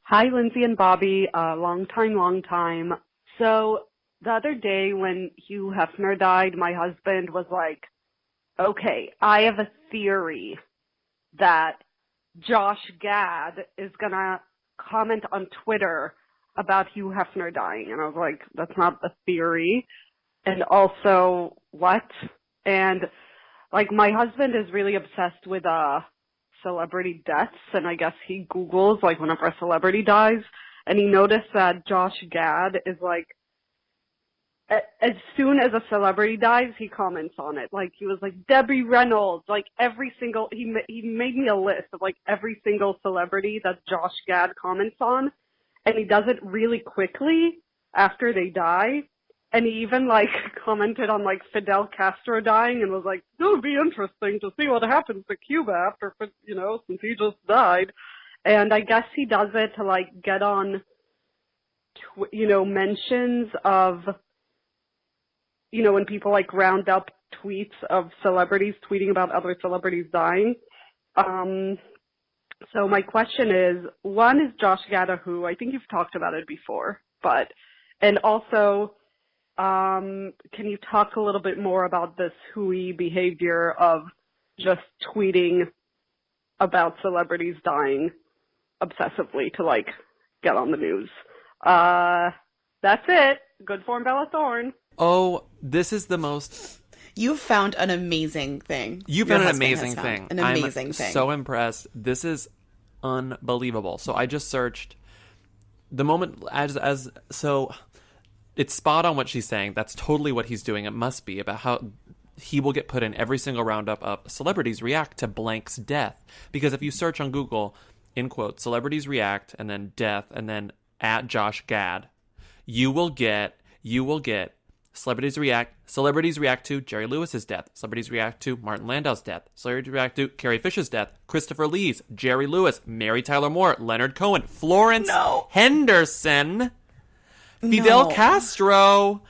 Hi, Lindsay and Bobby. Long time. So the other day when Hugh Hefner died, my husband was like, okay, I have a theory that Josh Gad is going to comment on Twitter about Hugh Hefner dying. And I was like, that's not a theory. And also, what? And like, my husband is really obsessed with celebrity deaths, and I guess he Googles like whenever a celebrity dies, and he noticed that Josh Gad is like, as soon as a celebrity dies, he comments on it. Like, he was like, Debbie Reynolds, like every single, he made me a list of like every single celebrity that Josh Gad comments on, and he does it really quickly after they die. And he even, like, commented on, like, Fidel Castro dying and was like, it would be interesting to see what happens to Cuba after, since he just died. And I guess he does it to, like, get on, mentions of, when people, like, round up tweets of celebrities tweeting about other celebrities dying. So my question is, one, is Josh Gad a who? I think you've talked about it before, and also, can you talk a little bit more about this hooey behavior of just tweeting about celebrities dying obsessively to, like, get on the news? That's it. Good form, Bella Thorne. Oh, this is the most... You've found an amazing thing. You've found an amazing thing. An amazing I'm thing. So impressed. This is unbelievable. So I just searched the moment so... It's spot on what she's saying. That's totally what he's doing. It must be about how he will get put in every single roundup of celebrities react to blank's death. Because if you search on Google, in quote, celebrities react, and then death, and then at Josh Gad, you will get celebrities react to Jerry Lewis's death. Celebrities react to Martin Landau's death. Celebrities react to Carrie Fisher's death. Christopher Lee's, Jerry Lewis, Mary Tyler Moore, Leonard Cohen, Florence Henderson, Fidel Castro.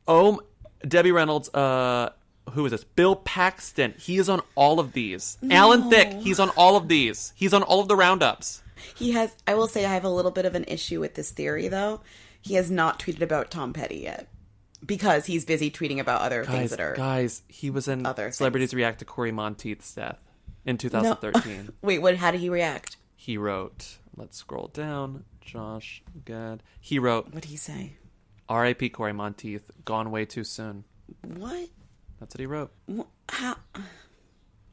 Oh, Debbie Reynolds. Who is this? Bill Paxton. He is on all of these. No. Alan Thicke. He's on all of these. He's on all of the roundups. He has. I will say I have a little bit of an issue with this theory, though. He has not tweeted about Tom Petty yet because he's busy tweeting about other things that are. Guys, he was in other Celebrities things. React to Corey Monteith's death in 2013. No. Wait, how did he react? He wrote. Let's scroll down. Josh Gad. He wrote. What did he say? R.I.P. Corey Monteith. Gone way too soon. What? That's what he wrote. How?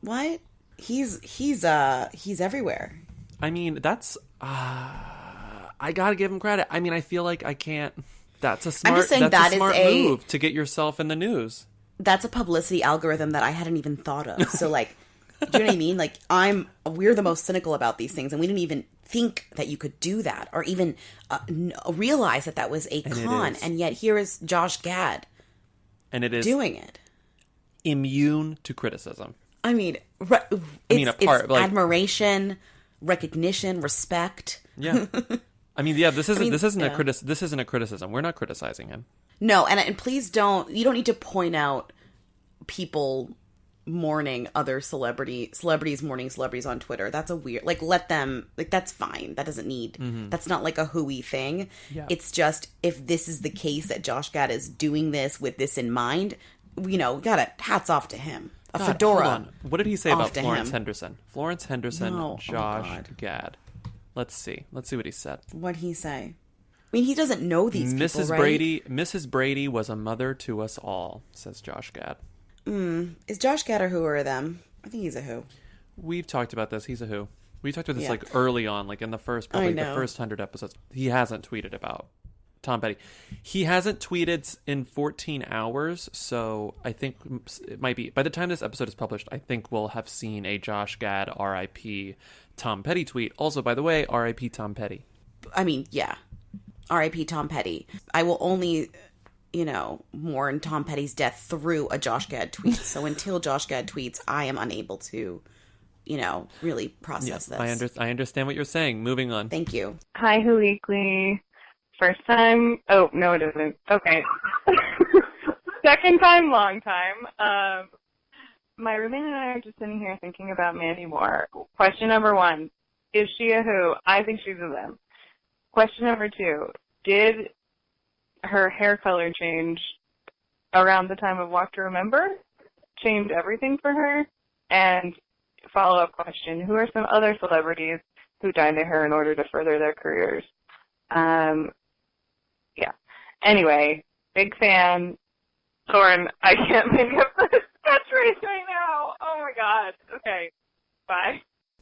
What? He's everywhere. I mean, that's. I gotta give him credit. I mean, I feel like I can't. That's a smart. I'm just saying that's a smart move to get yourself in the news. That's a publicity algorithm that I hadn't even thought of. So, like, do you know what I mean? Like, we're the most cynical about these things, and we didn't even think that you could do that, or even realize that was a con. And yet, here is Josh Gad, and it is doing it, immune to criticism. I mean, it's admiration, recognition, respect. Yeah. I mean, yeah. This isn't a criticism. We're not criticizing him. No, and please don't. You don't need to point out people mourning other celebrities mourning celebrities on Twitter. That's a weird. Like, let them. Like, that's fine. That doesn't need. Mm-hmm. That's not like a hooey thing. Yeah. It's just, if this is the case that Josh Gad is doing this with this in mind, gotta hats off to him. A fedora. Hold on. What did he say about Florence Henderson? Florence Henderson, Josh Gad. Let's see what he said. What'd he say? I mean, he doesn't know these people, right? Mrs. Brady was a mother to us all, says Josh Gad. Is Josh Gad a who or a them? I think he's a who. We've talked about this. He's a who. We talked about this like early on, like in the first 100 episodes. He hasn't tweeted about Tom Petty. He hasn't tweeted in 14 hours, so I think it might be, by the time this episode is published, I think we'll have seen a Josh Gad R.I.P. Tom Petty tweet. Also, by the way, R.I.P. Tom Petty. I mean, yeah. R.I.P. Tom Petty. I will only, mourn Tom Petty's death through a Josh Gad tweet. So until Josh Gad tweets, I am unable to, really process this. I understand what you're saying. Moving on. Thank you. Hi, Who Weekly. First time. Oh, no, it isn't. Okay. Second time, long time. My roommate and I are just sitting here thinking about Mandy Moore. Question number one, is she a who? I think she's a them. Question number 2. Did her hair color change around the time of Walk to Remember? Change everything for her? And follow-up question, who are some other celebrities who dye their hair in order to further their careers? Yeah. Anyway, big fan. Lauren, I can't think of the catchphrase right now. Oh my god. Okay. Bye.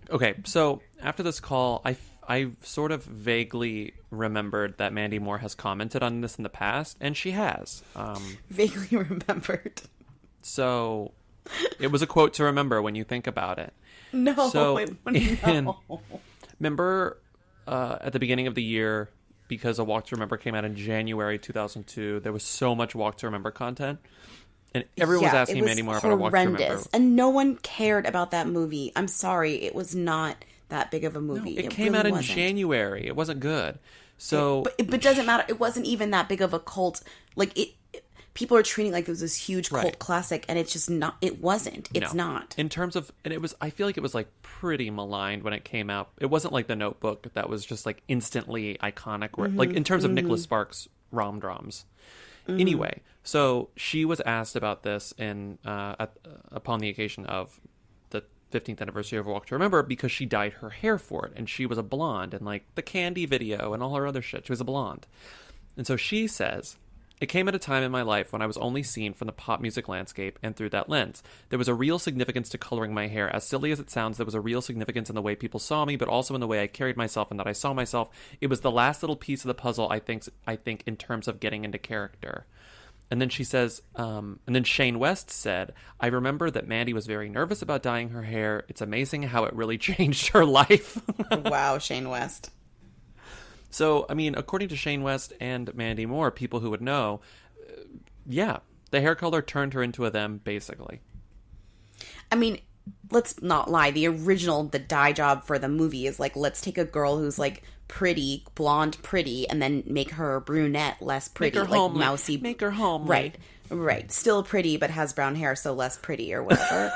Okay, so after this call, I sort of vaguely remembered that Mandy Moore has commented on this in the past, and she has. Vaguely remembered. So it was a quote to remember when you think about it. No, so no. Remember at the beginning of the year, because A Walk to Remember came out in January 2002, there was so much Walk to Remember content. And everyone was asking Mandy Moore about A Walk to Remember. And no one cared about that movie. I'm sorry. It was not that big of a movie. No, it came out in January. It wasn't good. So, but it doesn't matter. It wasn't even that big of a cult. Like, people are treating it like it was this huge cult classic, and it's just not. It wasn't. It's not. In terms of, and it was, I feel like it was like pretty maligned when it came out. It wasn't like The Notebook that was just like instantly iconic. Like in terms of Nicholas Sparks rom-droms. Anyway, so she was asked about this upon the occasion of the 15th anniversary of Walk to Remember, because she dyed her hair for it, and she was a blonde, and like the Candy video and all her other shit, she was a blonde. And so she says, it came at a time in my life when I was only seen from the pop music landscape, and through that lens, there was a real significance to coloring my hair. As silly as it sounds, there was a real significance in the way people saw me, but also in the way I carried myself and that I saw myself. It was the last little piece of the puzzle, I think in terms of getting into character. And then she says, and then Shane West said, I remember that Mandy was very nervous about dyeing her hair. It's amazing how it really changed her life. Wow, Shane West. So, I mean, according to Shane West and Mandy Moore, people who would know, the hair color turned her into a them, basically. I mean, let's not lie. The dye job for the movie is like, let's take a girl who's like pretty, blonde pretty, and then make her brunette less pretty. Make her like homely. Mousy. Make her homely. Right. Still pretty, but has brown hair, so less pretty or whatever.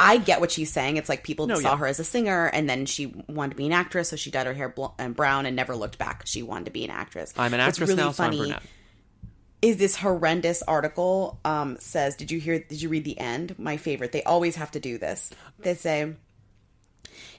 I get what she's saying. It's like people saw her as a singer, and then she wanted to be an actress, so she dyed her hair brown and never looked back. She wanted to be an actress. I'm an actress now, so I'm brunette. Is this horrendous article says, did you read the end? My favorite. They always have to do this. They say,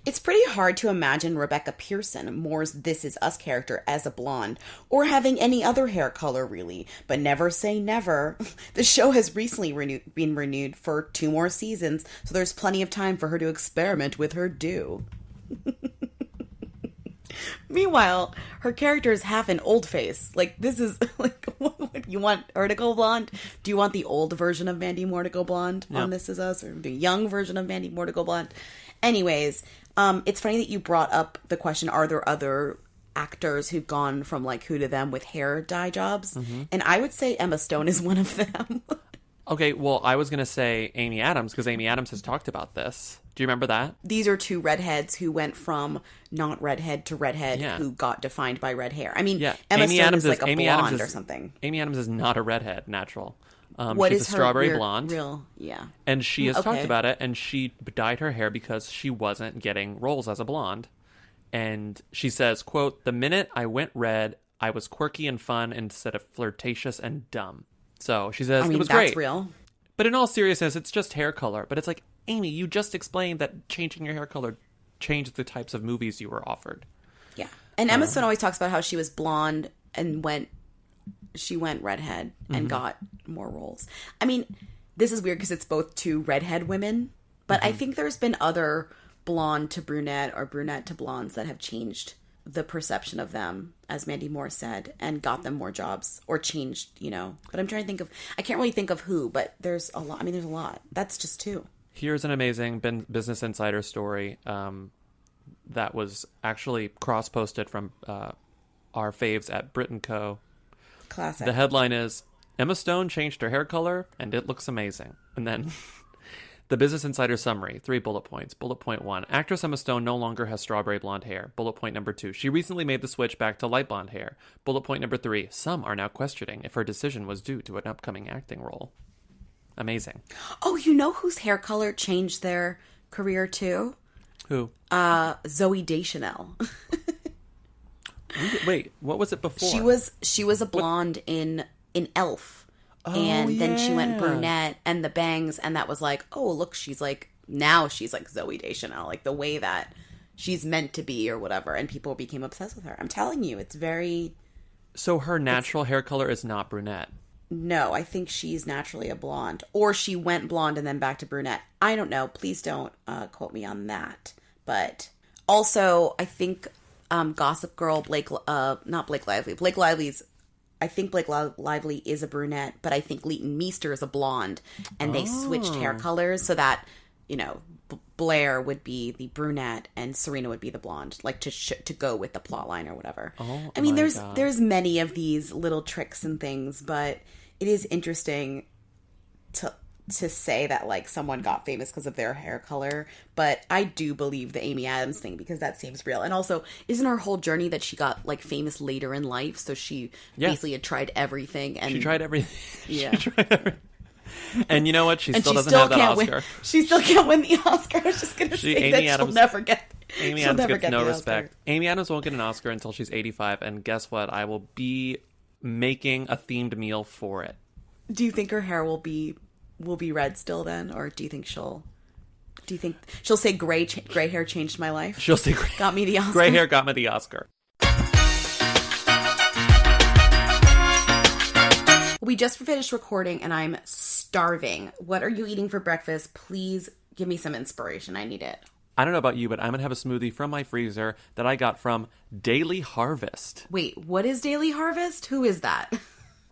it's pretty hard to imagine Rebecca Pearson, Moore's This Is Us character, as a blonde, or having any other hair color, really. But never say never. The show has recently been renewed for 2 more seasons, so there's plenty of time for her to experiment with her do. Meanwhile, her character is half an old face. Like, this is, like, what, you want her to go blonde? Do you want the old version of Mandy Moore to go blonde on This Is Us? Or the young version of Mandy Moore to go blonde? Anyways, it's funny that you brought up the question, are there other actors who've gone from, like, who to them with hair dye jobs? Mm-hmm. And I would say Emma Stone is one of them. Okay, well, I was going to say Amy Adams, because Amy Adams has talked about this. Do you remember that? These are 2 redheads who went from not redhead to redhead who got defined by red hair. I mean, Emma Stone Adams is like a blonde or something. Amy Adams is not a redhead, natural. What she's is a strawberry her blonde. Yeah. And she has talked about it, and she dyed her hair because she wasn't getting roles as a blonde. And she says, quote, the minute I went red, I was quirky and fun instead of flirtatious and dumb. So she says, it was great. That's real. But in all seriousness, it's just hair color. But it's like, Amy, you just explained that changing your hair color changed the types of movies you were offered. Yeah. And Emma Stone always talks about how she was blonde and went redhead and got more roles. I mean, this is weird because it's both 2 redhead women, but I think there's been other blonde to brunette or brunette to blondes that have changed the perception of them, as Mandy Moore said, and got them more jobs or changed, But I'm trying to think of, I can't really think of who, but there's a lot. I mean, there's a lot. That's just 2. Here's an amazing Business Insider story that was actually cross-posted from our faves at Brit & Co. Classic. The headline is, Emma Stone changed her hair color, and it looks amazing. And then the Business Insider summary, 3 bullet points. Bullet point 1, actress Emma Stone no longer has strawberry blonde hair. Bullet point number 2, she recently made the switch back to light blonde hair. Bullet point number 3, some are now questioning if her decision was due to an upcoming acting role. Amazing. Oh, you know whose hair color changed their career too? Who? Zooey Deschanel. Wait, what was it before? She was a blonde in Elf. And then she went brunette and the bangs, and that was like, oh, look, now she's like Zooey Deschanel, like the way that she's meant to be or whatever, and people became obsessed with her. I'm telling you, it's very... So her natural hair color is not brunette? No, I think she's naturally a blonde. Or she went blonde and then back to brunette. I don't know. Please don't quote me on that. But also, I think Gossip Girl, not Blake Lively. Blake Lively's... I think Blake Lively is a brunette, but I think Leighton Meester is a blonde. And they switched hair colors so that, you know... Blair would be the brunette and Serena would be the blonde, like to go with the plot line or whatever. I mean, there's many of these little tricks and things, but it is interesting to say that like someone got famous because of their hair color. But I do believe the Amy Adams thing because that seems real. And also, isn't her whole journey that she got like famous later in life? So she basically had tried everything. And she tried everything. Yeah. She tried everything. And you know what? She still doesn't have that Oscar. She still can't win the Oscar. I was just going to say that she'll never get Amy Adams gets no respect. Amy Adams won't get an Oscar until she's 85. And guess what? I will be making a themed meal for it. Do you think her hair will be red still then? Or do you think she'll say gray hair changed my life? She'll say got me the Oscar. Gray hair got me the Oscar. We just finished recording and I'm starving. What are you eating for breakfast? Please give me some inspiration. I need it. I don't know about you, but I'm going to have a smoothie from my freezer that I got from Daily Harvest. Wait, what is Daily Harvest? Who is that?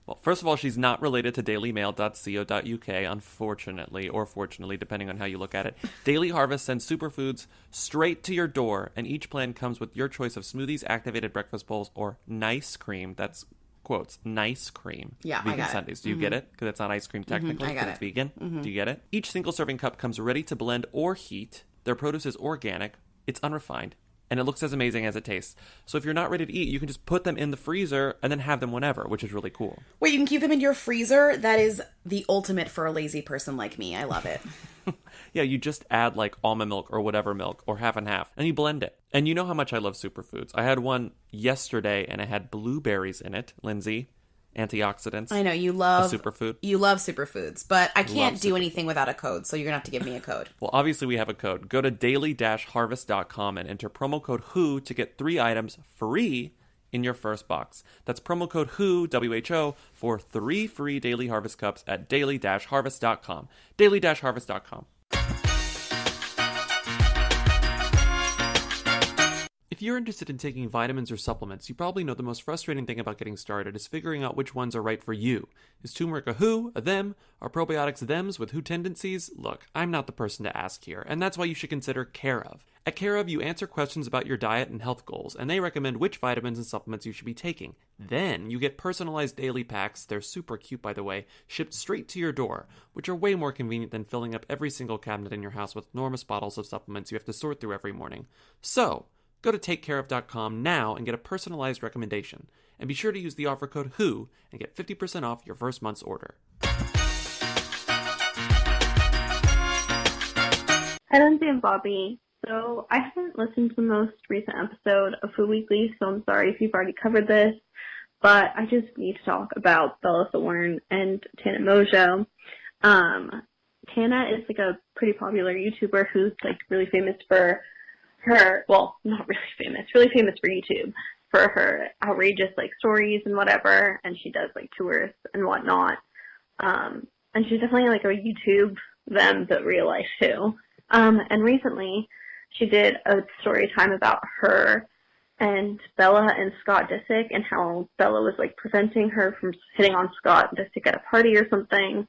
Well, first of all, she's not related to dailymail.co.uk, unfortunately, or fortunately, depending on how you look at it. Daily Harvest sends superfoods straight to your door, and each plan comes with your choice of smoothies, activated breakfast bowls, or nice cream. That's quotes, nice cream. Yeah, vegan I got Sundays. it. Do you get it? Because it's not ice cream technically, because it's vegan. Do you get it? Each single serving cup comes ready to blend or heat. Their produce is organic, it's unrefined, and it looks as amazing as it tastes. So if you're not ready to eat, you can just put them in the freezer and then have them whenever, which is really cool. Wait, you can keep them in your freezer? That is the ultimate for a lazy person like me. I love it. Yeah, you just add like almond milk or whatever milk or half and half, and you blend it. And you know how much I love superfoods. I had one yesterday, and it had blueberries in it, Lindsay. Antioxidants. I know, you love a superfood. You love superfoods, but I can't do anything without a code, so you're going to have to give me a code. Well, obviously we have a code. Go to daily-harvest.com and enter promo code WHO to get 3 items free in your first box. That's promo code WHO, WHO, for 3 free Daily Harvest cups at daily-harvest.com. daily-harvest.com. If you're interested in taking vitamins or supplements, you probably know the most frustrating thing about getting started is figuring out which ones are right for you. Is turmeric a who, a them? Are probiotics thems with who tendencies? Look, I'm not the person to ask here, and that's why you should consider Care of. At Care of, you answer questions about your diet and health goals, and they recommend which vitamins and supplements you should be taking. Then, you get personalized daily packs, they're super cute by the way, shipped straight to your door, which are way more convenient than filling up every single cabinet in your house with enormous bottles of supplements you have to sort through every morning. So, go to takecareof.com now and get a personalized recommendation. And be sure to use the offer code WHO and get 50% off your first month's order. Hi, Lindsay and Bobby. So I haven't listened to the most recent episode of Food Weekly, so I'm sorry if you've already covered this, but I just need to talk about Bella Thorne and Tana Monge. Tana is like a pretty popular YouTuber who's like really famous for her, well, not really famous for YouTube, for her outrageous like stories and whatever, and she does like tours and whatnot. And she's definitely like a YouTube them, but real life too. And recently she did a story time about her and Bella and Scott Disick and how Bella was like preventing her from hitting on Scott Disick at a party or something.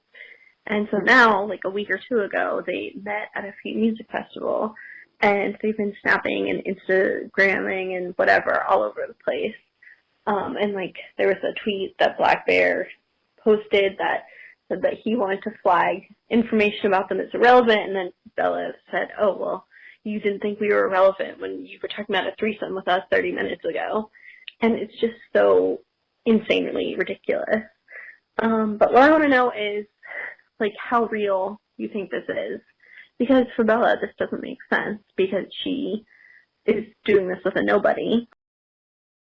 And so now, like a week or two ago, they met at a music festival. And they've been snapping and Instagramming and whatever all over the place. And like there was a tweet that Black Bear posted that said that he wanted to flag information about them as irrelevant. And then Bella said, oh, well, you didn't think we were irrelevant when you were talking about a threesome with us 30 minutes ago. And it's just so insanely ridiculous. But what I want to know is like how real you think this is. Because for Bella, this doesn't make sense because she is doing this with a nobody.